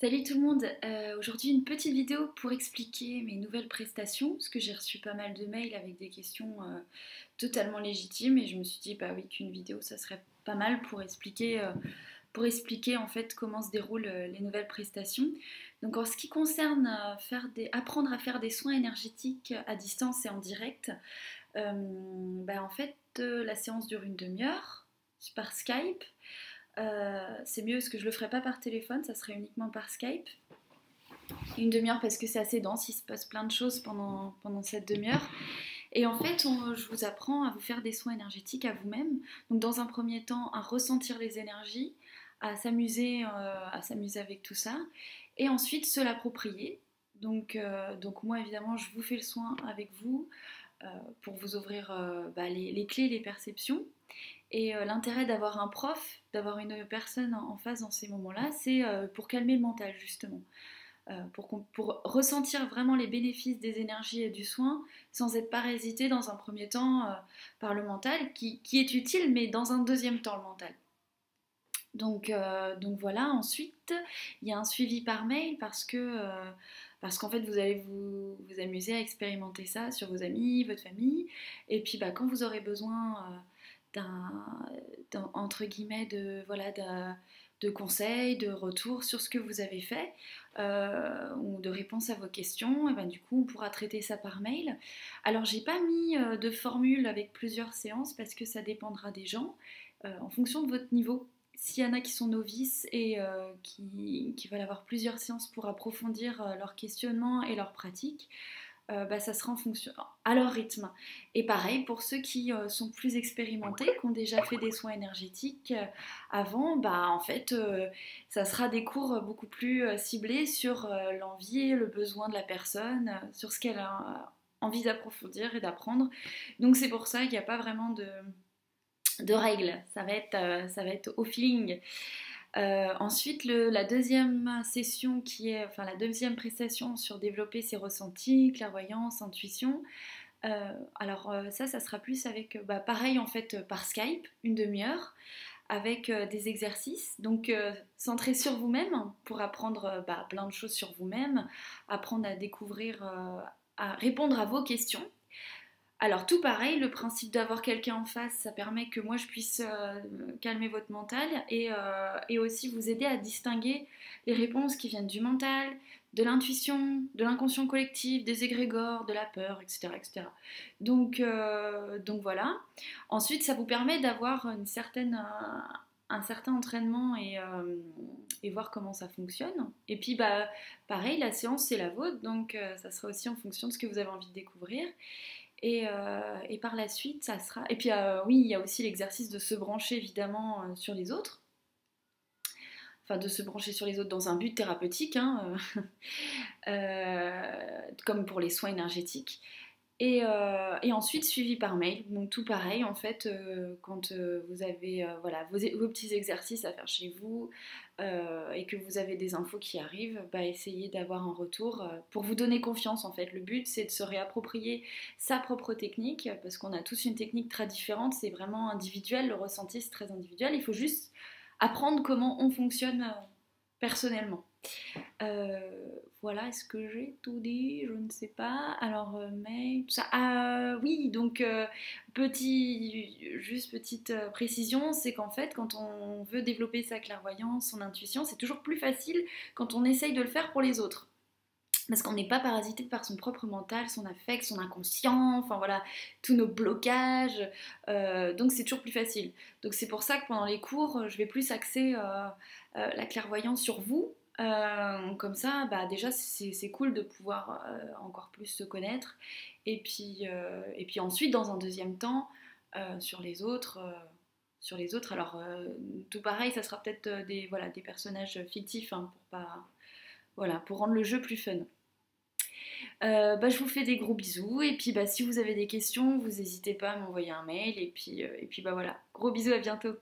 Salut tout le monde. Aujourd'hui une petite vidéo pour expliquer mes nouvelles prestations parce que j'ai reçu pas mal de mails avec des questions totalement légitimes et je me suis dit bah oui qu'une vidéo ça serait pas mal pour expliquer en fait comment se déroulent les nouvelles prestations. Donc en ce qui concerne apprendre à faire des soins énergétiques à distance et en direct, en fait la séance dure une demi-heure par Skype. C'est mieux parce que je le ferai pas par téléphone, ça serait uniquement par Skype. Une demi-heure parce que c'est assez dense, il se passe plein de choses pendant cette demi-heure. Et en fait, je vous apprends à vous faire des soins énergétiques à vous-même. Donc dans un premier temps, à ressentir les énergies, à s'amuser avec tout ça. Et ensuite, se l'approprier. Donc moi, évidemment, je vous fais le soin avec vous pour vous ouvrir les clés, les perceptions. Et l'intérêt d'avoir un prof, d'avoir une personne en face dans ces moments-là, c'est pour calmer le mental justement. Pour ressentir vraiment les bénéfices des énergies et du soin sans être parasité dans un premier temps par le mental qui est utile mais dans un deuxième temps le mental. Donc voilà, ensuite il y a un suivi par mail parce qu'en fait vous allez vous amuser à expérimenter ça sur vos amis, votre famille et puis quand vous aurez besoin entre guillemets de conseils, de retours sur ce que vous avez fait ou de réponses à vos questions, et du coup on pourra traiter ça par mail. Alors j'ai pas mis de formule avec plusieurs séances parce que ça dépendra des gens en fonction de votre niveau. S'il y en a qui sont novices et qui veulent avoir plusieurs séances pour approfondir leur questionnement et leur pratique, ça sera en fonction, à leur rythme. Et pareil, pour ceux qui sont plus expérimentés, qui ont déjà fait des soins énergétiques avant, en fait, ça sera des cours beaucoup plus ciblés sur l'envie, le besoin de la personne, sur ce qu'elle a envie d'approfondir et d'apprendre. Donc c'est pour ça qu'il n'y a pas vraiment de règles, ça va être au feeling. Ensuite, la deuxième session la deuxième prestation sur développer ses ressentis, clairvoyance, intuition. Ça sera plus avec, pareil en fait, par Skype, une demi-heure, avec des exercices, donc centrés sur vous-même pour apprendre plein de choses sur vous-même, apprendre à découvrir, à répondre à vos questions. Alors tout pareil, le principe d'avoir quelqu'un en face, ça permet que moi je puisse calmer votre mental et aussi vous aider à distinguer les réponses qui viennent du mental, de l'intuition, de l'inconscient collectif, des égrégores, de la peur, etc. etc. Donc voilà. Ensuite, ça vous permet d'avoir un certain entraînement et voir comment ça fonctionne. Et puis pareil, la séance c'est la vôtre, donc ça sera aussi en fonction de ce que vous avez envie de découvrir. Et par la suite, ça sera. Et puis, oui, il y a aussi l'exercice de se brancher évidemment sur les autres. Enfin, de se brancher sur les autres dans un but thérapeutique, hein, comme pour les soins énergétiques. Et ensuite, suivi par mail. Donc, tout pareil, en fait, quand vous avez vos petits exercices à faire chez vous et que vous avez des infos qui arrivent, essayez d'avoir un retour pour vous donner confiance, en fait. Le but, c'est de se réapproprier sa propre technique parce qu'on a tous une technique très différente. C'est vraiment individuel. Le ressenti, c'est très individuel. Il faut juste apprendre comment on fonctionne personnellement. Voilà, est-ce que j'ai tout dit? Je ne sais pas. Alors, mais tout ça. Ah oui, donc petite précision, c'est qu'en fait, quand on veut développer sa clairvoyance, son intuition, c'est toujours plus facile quand on essaye de le faire pour les autres. Parce qu'on n'est pas parasité par son propre mental, son affect, son inconscient, enfin voilà, tous nos blocages. Donc c'est toujours plus facile. Donc c'est pour ça que pendant les cours, je vais plus axer la clairvoyance sur vous. Comme ça, déjà c'est cool de pouvoir encore plus se connaître. Et puis ensuite, dans un deuxième temps, sur les autres. Alors tout pareil, ça sera peut-être des personnages fictifs hein, pour rendre le jeu plus fun. Je vous fais des gros bisous et puis si vous avez des questions, vous n'hésitez pas à m'envoyer un mail et puis voilà. Gros bisous, à bientôt.